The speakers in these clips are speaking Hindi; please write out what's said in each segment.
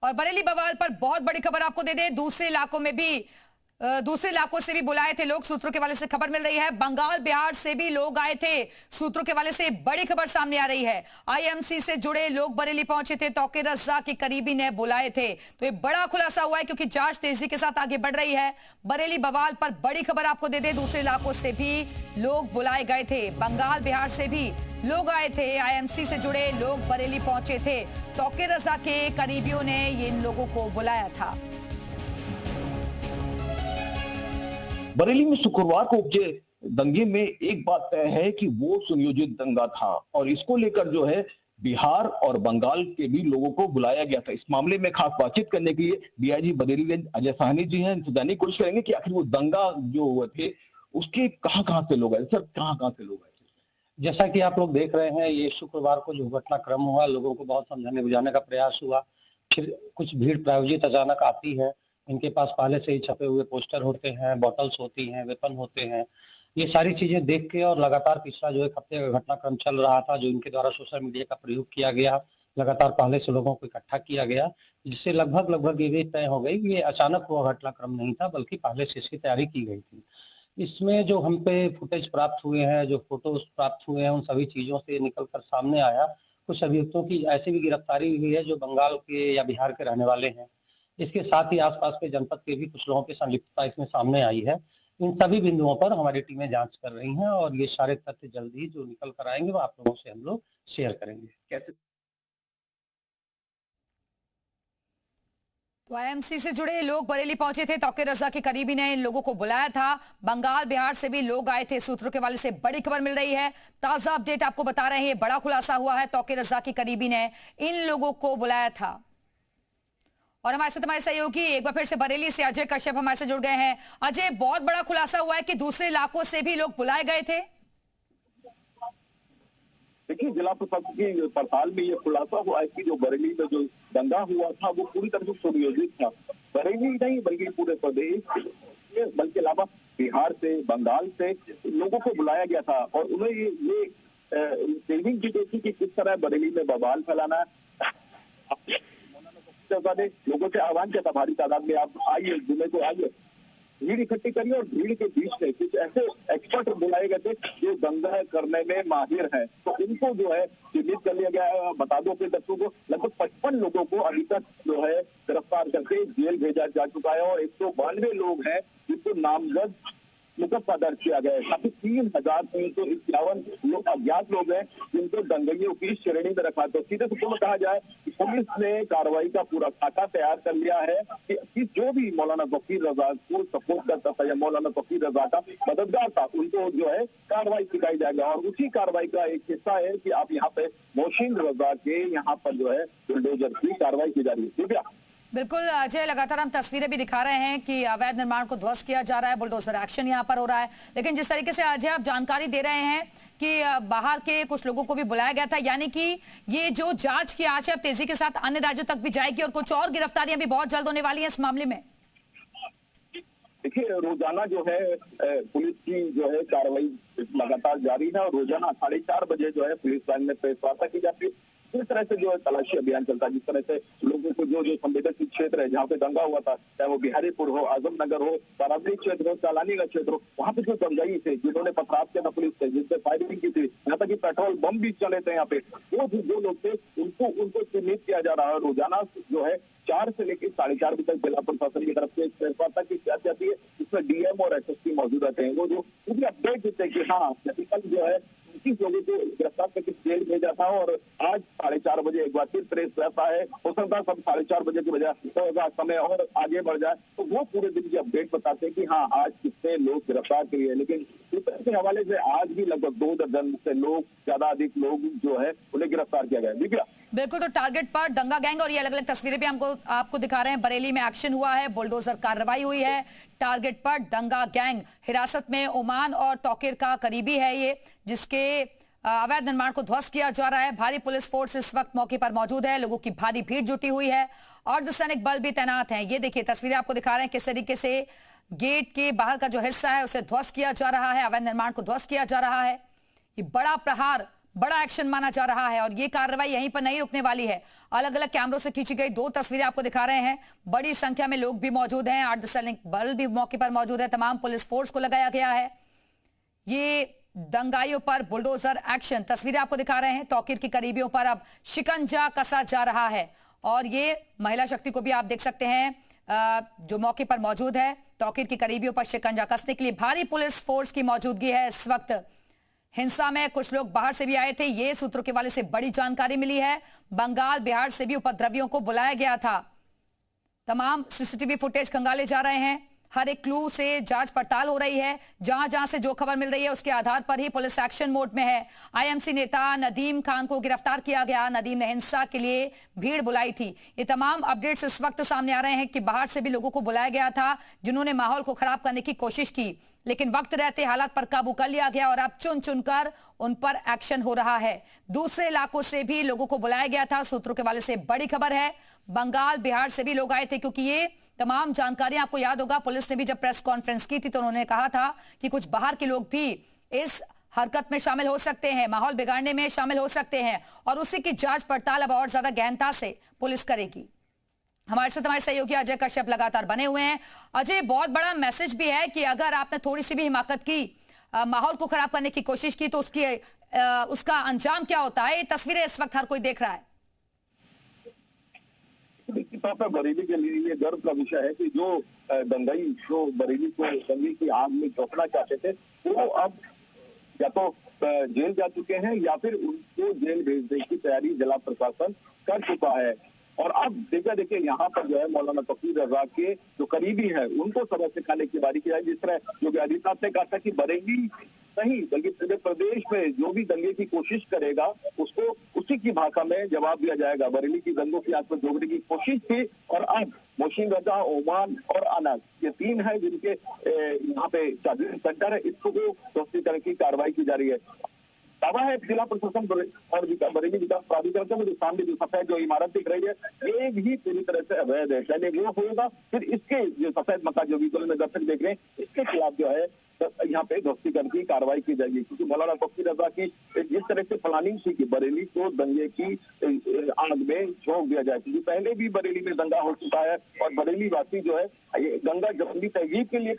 और बरेली बवाल पर बहुत बड़ी खबर आपको दे दें, दूसरे इलाकों से भी बुलाए थे लोग। सूत्रों के वाले से खबर मिल रही है, बंगाल बिहार से भी लोग आए थे। सूत्रों के वाले से बड़ी खबर सामने आ रही है। आईएमसी से जुड़े लोग बरेली पहुंचे थे, तौकीर रज़ा के करीबी ने बुलाए थे। तो ये बड़ा खुलासा हुआ है क्योंकि जांच तेजी के साथ आगे बढ़ रही है। बरेली बवाल पर बड़ी खबर आपको दे दें, दूसरे इलाकों से भी लोग बुलाए गए थे, बंगाल बिहार से भी लोग आए थे। आईएमसी से जुड़े लोग बरेली पहुंचे थे, तौकीर रज़ा के करीबियों ने इन लोगों को बुलाया था। बरेली में शुक्रवार को उपजे दंगे में एक बात तय है कि वो सुनियोजित दंगा था और इसको लेकर जो है बिहार और बंगाल के भी लोगों को बुलाया गया था। इस मामले में खास बातचीत करने के लिए डीआईजी बरेली रेंज अजय साहनी जी हैं, जानने की कोशिश करेंगे कि आखिर वो दंगा जो हुए थे उसके कहां से लोग आए सर, कहां से लोग आए थे। जैसा कि आप लोग देख रहे हैं, ये शुक्रवार को जो घटनाक्रम हुआ, लोगों को बहुत समझाने बुझाने का प्रयास हुआ, फिर कुछ भीड़ प्रायोजित अचानक आती है। इनके पास पहले से ही छपे हुए पोस्टर होते हैं, बॉटल्स होती हैं, वेपन होते हैं। ये सारी चीजें देख के और लगातार पिछला जो एक हफ्ते का घटनाक्रम चल रहा था, जो इनके द्वारा सोशल मीडिया का प्रयोग किया गया, लगातार पहले से लोगों को इकट्ठा किया गया, जिससे लगभग ये भी तय हो गई कि ये अचानक हुआ घटनाक्रम नहीं था, बल्कि पहले से इसकी तैयारी की गई थी। इसमें जो हम पे फुटेज प्राप्त हुए हैं, जो फोटोज प्राप्त हुए हैं, उन सभी चीजों से निकल कर सामने आया कुछ अभियुक्तों की ऐसी भी गिरफ्तारी हुई है जो बंगाल के या बिहार के रहने वाले हैं। इसके साथ ही आसपास के जनपद के भी कुछ लोगों की संलिप्तता इसमें सामने आई है। इन सभी बिंदुओं पर हमारी टीमें जांच कर रही हैं और ये सारे तथ्य जल्द ही जो निकल कर आएंगे वो आप लोगों से हम लोग शेयर करेंगे। कैसे तो आईएमसी से जुड़े लोग बरेली पहुंचे थे, तौकीर रज़ा के करीबी ने इन लोगों को बुलाया था। बंगाल बिहार से भी लोग आए थे। सूत्रों के वाले से बड़ी खबर मिल रही है, ताजा अपडेट आपको बता रहे हैं। बड़ा खुलासा हुआ है, तौकीर रज़ा के करीबी ने इन लोगों को बुलाया था। और हमारे साथ हमारे सहयोगी एक बार फिर से बरेली से अजय कश्यप हमारे से जुड़ गए हैं। अजय, बहुत बड़ा खुलासा हुआ है कि दूसरे इलाकों से भी लोग बुलाए गए थे। देखिए, जिला प्रशासन की पड़ताल में ये खुलासा हुआ है कि जो बरेली में जो दंगा हुआ था वो पूरी तरह से सुनियोजित था। बरेली नहीं बल्कि पूरे प्रदेश, बल्कि अलावा बिहार से, बंगाल से लोगों को बुलाया गया था और उन्हें ये ट्रेनिंग भी देखी कि किस तरह बरेली में बवाल फैलाना है। लोगों से आह्वान किया था भारी तादाद में, आप आइए, जुमे को आइए, भीड़ इकट्ठी करिए और भीड़ के बीच में कुछ ऐसे एक्सपर्ट बुलाए गए थे जो दंगा करने में माहिर हैं, तो इनको जो है चिन्हित कर लिया गया है। बता दो कि दर्शकों को लगभग 55 लोगों को अभी तक जो है गिरफ्तार करके जेल भेजा जा चुका है और 192 लोग हैं जिनको नामजद मुकदमा दर्ज किया गया है। काफी 3,351 लोग अज्ञात लोग हैं जिनको दंगइयों की श्रेणी में रखा। तो सीधे शब्दों में कहा जाए कि पुलिस ने कार्रवाई का पूरा खाका तैयार कर लिया है कि जो भी मौलाना तौकीर रज़ा को सपोर्ट करता था या मौलाना तौकीर रज़ा का मददगार था, उनको जो है कार्रवाई सिखाई जाएगा। और उसी कार्रवाई का एक हिस्सा है कि आप यहाँ पे मोहसिन रज़ा के यहाँ पर जो है बुलडोजर की कार्रवाई की जा रही है। ठीक है, बिल्कुल अजय, लगातार हम तस्वीरें भी दिखा रहे हैं कि अवैध निर्माण को ध्वस्त किया जा रहा है, बुलडोजर एक्शन यहाँ पर हो रहा है। लेकिन जिस तरीके से अजय आप जानकारी दे रहे हैं कि बाहर के कुछ लोगों को भी बुलाया गया था, यानी कि ये जो जांच की आज है अब तेजी के साथ अन्य राज्यों तक भी जाएगी और कुछ और गिरफ्तारियां भी बहुत जल्द होने वाली हैं इस मामले में। देखिए, रोजाना जो है पुलिस की जो है कार्रवाई लगातार जारी है और रोजाना 4:30 बजे जो है पुलिस लाइन में प्रेस वार्ता की जाती है। इस तरह से जो है तलाशी अभियान चलता है, जिस तरह से लोगों को जो संवेदनशील क्षेत्र है जहाँ पे दंगा हुआ था, चाहे वो बिहारीपुर हो, आजमनगर हो, बाराबरी क्षेत्र हो, चालानी का क्षेत्र हो, वहाँ पे जो दंगाई थे जिन्होंने पथराव किया था पुलिस से, जिससे फायरिंग की थी, यहाँ तक कि पेट्रोल बम भी चले थे यहाँ पे, वो जो लोग थे उनको चिन्हित किया जा रहा है। रोजाना जो है 4 से लेकर 4:30 बजे तक जिला प्रशासन की तरफ से प्रेस वार्ता की जाती है, इसमें डीएम और एसएसपी मौजूद रहते हैं। वो जो पूरी अपडेट देते हैं कि हाँ कल जो है 25 लोगों को गिरफ्तार करके जेल भेजा था और आज 4:30 बजे एक बार फिर प्रेस रहता है। हो सकता है सब 4:30 बजे की बजाय समय और आगे बढ़ जाए, तो वो पूरे दिन की अपडेट बताते हैं कि हाँ आज कितने लोग गिरफ्तार किए। लेकिन सूत्र के हवाले से आज भी लगभग 2 दर्जन से लोग, ज्यादा अधिक लोग जो है उन्हें गिरफ्तार किया गया है। बिल्कुल, तो टारगेट पर दंगा गैंग और ये अलग अलग तस्वीरें भी आपको दिखा रहे हैं। बरेली में एक्शन हुआ है, बुलडोजर कार्रवाई हुई है, टारगेट पर दंगा गैंग हिरासत में ओमान और तौकीर का करीबी है ये, जिसके अवैध निर्माण को ध्वस्त किया जा रहा है। भारी पुलिस फोर्स इस वक्त मौके पर मौजूद है, लोगों की भारी भीड़ जुटी हुई है, अर्धसैनिक बल भी तैनात हैं। ये देखिए तस्वीरें आपको दिखा रहे हैं किस तरीके से गेट के बाहर का जो हिस्सा है उसे ध्वस्त किया जा रहा है, अवैध निर्माण को ध्वस्त किया जा रहा है। ये बड़ा प्रहार, बड़ा एक्शन माना जा रहा है और ये कार्रवाई यहीं पर नहीं रुकने वाली है। अलग अलग कैमरों से खींची गई 2 तस्वीरें आपको दिखा रहे हैं। बड़ी संख्या में लोग भी मौजूद हैं, अर्धसैनिक बल भी मौके पर मौजूद है, तमाम पुलिस फोर्स को लगाया गया है। ये दंगाइयों पर बुलडोजर एक्शन, तस्वीरें आपको दिखा रहे हैं। तौकीर की करीबियों पर अब शिकंजा कसा जा रहा है और ये महिला शक्ति को भी आप देख सकते हैं जो मौके पर मौजूद है। तौकीर की करीबियों पर शिकंजा कसने के लिए भारी पुलिस फोर्स की मौजूदगी है इस वक्त। हिंसा में कुछ लोग बाहर से भी आए थे, ये सूत्रों के हवाले से बड़ी जानकारी मिली है। बंगाल बिहार से भी उपद्रवियों को बुलाया गया था। तमाम सीसीटीवी फुटेज खंगाले जा रहे हैं, हर एक क्लू से जांच पड़ताल हो रही है। जहां जहां से जो खबर मिल रही है उसके आधार पर ही पुलिस एक्शन मोड में है। आईएमसी नेता नदीम खान को गिरफ्तार किया गया। नदीम ने हिंसा के लिए भीड़ बुलाई थी। ये तमाम अपडेट्स इस वक्त सामने आ रहे हैं कि बाहर से भी लोगों को बुलाया गया था जिन्होंने माहौल को खराब करने की कोशिश की, लेकिन वक्त रहते हालात पर काबू कर लिया गया और अब चुन चुनकर उन पर एक्शन हो रहा है। दूसरे इलाकों से भी लोगों को बुलाया गया था। सूत्रों के हवाले से बड़ी खबर है, बंगाल बिहार से भी लोग आए थे, क्योंकि ये तमाम जानकारी आपको याद होगा पुलिस ने भी जब प्रेस कॉन्फ्रेंस की थी तो उन्होंने कहा था कि कुछ बाहर के लोग भी इस हरकत में शामिल हो सकते हैं, माहौल बिगाड़ने में शामिल हो सकते हैं और उसी की जांच पड़ताल अब और ज्यादा गहनता से पुलिस करेगी। हमारे साथ हमारे सहयोगी अजय कश्यप लगातार बने हुए हैं। अजय, बहुत बड़ा मैसेज भी है कि अगर आपने थोड़ी सी भी हिमाकत की, माहौल को खराब करने की कोशिश की तो उसका अंजाम क्या होता है। ये तस्वीरें इस वक्त हर कोई देख रहा है। तौर पर बरेली के लिए ये गर्व का विषय है कि जो दंगाई जो बरेली को दंगे की आग में झोंकना चाहते थे वो अब या तो जेल जा चुके हैं या फिर उनको जेल भेजने की तैयारी जिला प्रशासन कर चुका है। और अब देखिए यहाँ पर जो है मौलाना तकीर रजा के जो करीबी है उनको सबक सिखाने की बारी की है। जिस तरह योगी आदित्यनाथ ने कहा था कि बरेली नहीं बल्कि पूरे प्रदेश में जो भी दंगे की कोशिश करेगा उसको उसी की भाषा में जवाब दिया जाएगा। बरेली की दंगों की आग पर जोड़ने की कोशिश थी और अब मोशीन रजा, ओमान और अनस ये 3 है जिनके यहाँ पे सेंटर है, इसको दोस्ती करने की कार्रवाई की जा रही है। दावा है जिला प्रशासन और बरेली विकास प्राधिकरण का जो सामने जो सफेद जो इमारत दिख रही है ये भी पूरी तरह से अवैध है। पहले वो होगा, फिर इसके जो सफेद मकान जो विजुअल में दर्शक देख रहे हैं इसके खिलाफ जो है यहाँ पे दोस्तीकरण की कार्रवाई की जाएगी। क्योंकि मौलाना तकीर रजा की जिस तरह से प्लानिंग थी कि बरेली को दंगे की आग में झोंक दिया जाए, क्योंकि पहले भी बरेली में दंगा हो चुका है और बरेली वासी जो है ये गंगा जमनी तहजीब के लिए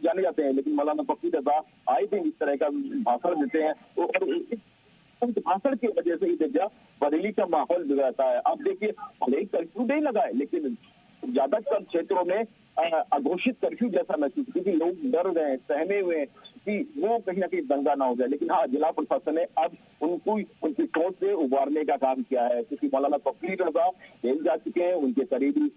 जाने जाते हैं, लेकिन मौलाना तकीर रजा आए दिन इस तरह का भाषण देते हैं और इस भाषण की वजह से ही देखिए बरेली का माहौल बिगड़ता है। अब देखिए भले ही कर्फ्यू नहीं लगा है लेकिन ज्यादातर क्षेत्रों में अघोषित कर्फ्यू जैसा महसूस, क्योंकि लोग डर गए, सहमे हुए कि वो कहीं ना कहीं दंगा ना हो जाए। लेकिन हाँ, जिला प्रशासन ने अब उनको उनकी सोच से उबारने का काम किया है, क्योंकि मौलाना तकीर रजा जेल जा चुके हैं। उनके करीबी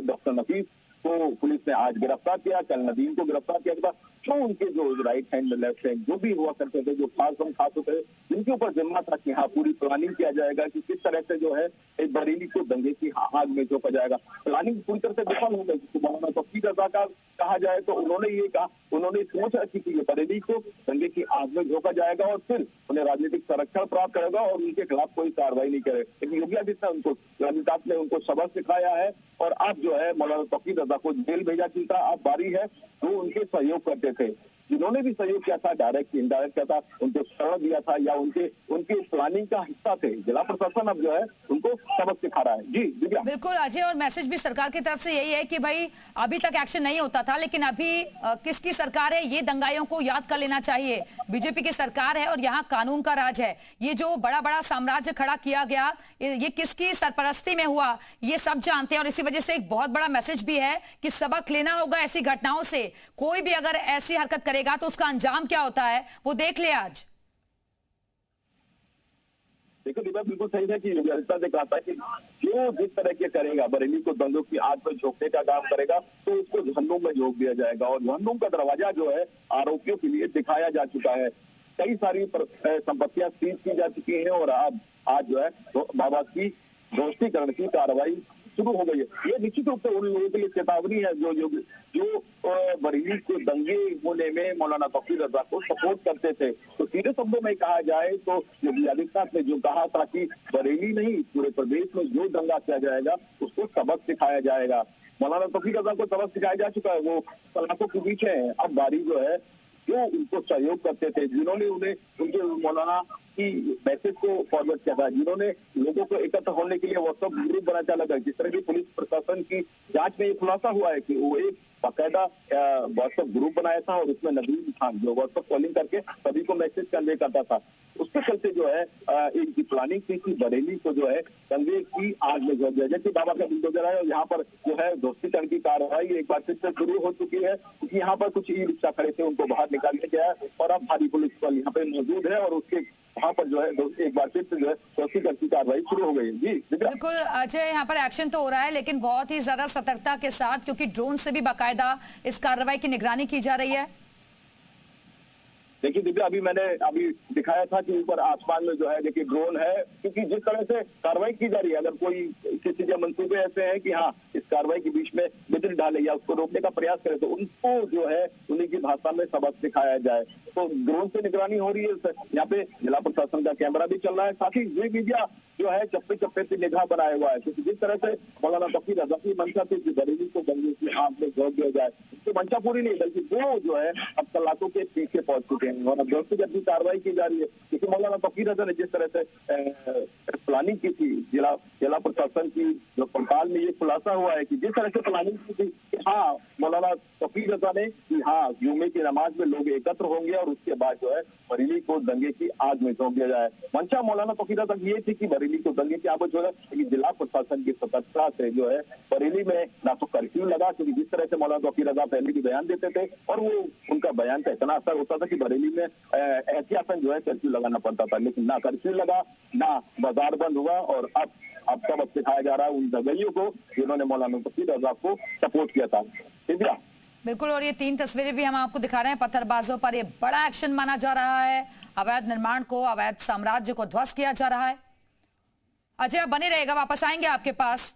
डॉक्टर नफीस को पुलिस ने आज गिरफ्तार किया, कल नदीम को गिरफ्तार किया। जो उनके जो राइट हैंड लेफ्ट हैंड जो भी हुआ करते थे, जो खास होते थे, जिनके ऊपर जिम्मा था कि हाँ पूरी प्लानिंग किया जाएगा कि किस तरह से जो है एक बरेली को दंगे की आग में झोंका जाएगा। प्लानिंग पूरी तरह से विफल हो गई। मौलाना तकीर रजा का कहा जाए तो उन्होंने ये कहा, उन्होंने सोच रखी कि बरेली को दंगे की आग में झोंका जाएगा और फिर उन्हें राजनीतिक संरक्षण प्राप्त करेगा और उनके खिलाफ कोई कार्रवाई नहीं करे। लेकिन योगी आदित्यनाथ ने उनको सबक सिखाया है और अब जो है मौलाना तकीर रजा को जेल भेजा चुका। अब बारी है जो उनके सहयोग करते थे, जिन्होंने भी सहयोग किया था, डायरेक्ट इनडायरेक्ट किया था, उनको शरण दिया था या उनके प्लानिंग का हिस्सा थे, जिला प्रशासन अब जो है उनको सबक सिखा रहा है। जी दिव्या। बिल्कुल अजय, और मैसेज भी सरकार की तरफ से यही है कि भाई अभी तक एक्शन नहीं होता था, लेकिन अभी किसकी सरकार है ये दंगाइयों को याद कर लेना चाहिए। बीजेपी की सरकार है और यहाँ कानून का राज है। ये जो बड़ा बड़ा साम्राज्य खड़ा किया गया ये किसकी सरपरस्ती में हुआ ये सब जानते हैं और इसी वजह से एक बहुत बड़ा मैसेज भी है कि सबक लेना होगा ऐसी घटनाओं से। कोई भी अगर ऐसी हरकत करेगा तो उसका अंजाम क्या होता है वो देख ले आज। देखो दिव्या, बिल्कुल सही है कि योगी आदित्यनाथ ने कहा था कि जो जिस तरह के करेगा बरेली को दंगों की आग में झोंकने का काम करेगा तो उसको जहन्नुम में झोंक दिया जाएगा। और जहन्नुम का दरवाजा जो है आरोपियों के लिए दिखाया जा चुका है। कई सारी संपत्तियां सीज की जा चुकी हैं और आज जो है बाबा की दोस्तीकरण की कार्रवाई शुरू हो गई है। ये निश्चित रूप से उन लोगों के लिए चेतावनी है जो बरेली को दंगे होने में मौलाना तकीर रजा को सपोर्ट करते थे। तो सीधे शब्दों में कहा जाए तो योगी आदित्यनाथ ने जो कहा था कि बरेली नहीं पूरे प्रदेश में जो दंगा किया जाएगा उसको सबक सिखाया जाएगा। मौलाना तकीर रजा को सबक सिखाया जा चुका है, वो सलाखों के पीछे है। अब बारी जो है जो उनको सहयोग करते थे, जिन्होंने उन्हें उनके मौलाना की मैसेज को फॉरवर्ड किया था, जिन्होंने लोगों को एकत्र होने के लिए व्हाट्सएप ग्रुप बना चला था। जिस तरह की पुलिस प्रशासन की जांच में ये खुलासा हुआ है कि वो एक बाकायदा व्हाट्सएप ग्रुप बनाया था और उसमें नदीम खान जो व्हाट्सएप कॉलिंग करके सभी को मैसेज कन्वे करता था। उसके चलते जो है इनकी प्लानिंग थी कि बरेली को जो है दंगे की आग में झोंक दिया। जैसे बाबा का बुलडोजर है और यहाँ पर जो है दोस्तीकरण की कार्रवाई एक बार फिर से शुरू हो चुकी है, क्योंकि यहाँ पर कुछ ई रिक्शा खड़े थे, उनको बाहर निकाल दिया गया है और अब भारी पुलिस बल यहाँ पे मौजूद है और उसके वहाँ पर जो है एक बार फिर से जो है दोस्तीकरण की कार्रवाई शुरू हो गई है। जी बिल्कुल अजय, यहाँ पर एक्शन तो हो रहा है लेकिन बहुत ही ज्यादा सतर्कता के साथ, क्योंकि ड्रोन से भी बाकायदा इस कार्रवाई की निगरानी की जा रही है। देखिए दिव्या, अभी मैंने दिखाया था कि ऊपर आसमान में जो है देखिए ड्रोन है, क्योंकि जिस तरह से कार्रवाई की जा रही है, अगर कोई किसी के मंसूबे ऐसे हैं कि हाँ इस कार्रवाई के बीच में बिजली डाले या उसको रोकने का प्रयास करे तो उनको जो है उन्हीं की भाषा में सबक सिखाया जाए। तो ड्रोन से निगरानी हो रही है, यहाँ पे जिला प्रशासन का कैमरा भी चल रहा है, साथ ही ये मीडिया जो है चप्पे चप्पे से निगाह बनाया हुआ है, क्योंकि जिस तरह से मौलाना तकीर रज़ा की मंशा थी कि बरेली को दंगे की आग में झोंक दिया जाए, तो मंशा पूरी नहीं बल्कि वो जो है अब सलाखों के पीछे पहुंच चुके हैं और अब दोस्तीगत की कार्रवाई की जा रही है। क्योंकि मौलाना तकीर रज़ा ने जिस तरह से प्लानिंग की थी, जिला प्रशासन की जो पड़ताल में ये खुलासा हुआ है कि जिस तरह से प्लानिंग की थी कि हाँ मौलाना तकीर रज़ा ने कि हाँ जुमे की नमाज में लोग एकत्र होंगे और उसके बाद जो है बरेली को दंगे की आग में झोंक दिया जाए। मंशा मौलाना तकीर रज़ा की ये थी कि बरेली को दंगे की आग में झोंका, लेकिन जिला प्रशासन की सतर्कता से जो है बरेली में ना तो कर्फ्यू लगा, क्योंकि जिस तरह से मौलाना तकीर रज़ा पहले भी बयान देते थे और वो उनका बयान का इतना असर होता था कि बरेली में एहतियातन जो है कर्फ्यू लगाना पड़ता था, लेकिन ना कर्फ्यू लगा ना बाजार बंद हुआ और अब सबक सिखाया जा रहा है उन दंगइयों को जिन्होंने मौलाना तकीर रज़ा को सपोर्ट किया था। बिल्कुल, और ये 3 तस्वीरें भी हम आपको दिखा रहे हैं। पत्थरबाजों पर ये बड़ा एक्शन माना जा रहा है, अवैध निर्माण को, अवैध साम्राज्य को ध्वस्त किया जा रहा है। अजय बने रहेगा, वापस आएंगे आपके पास।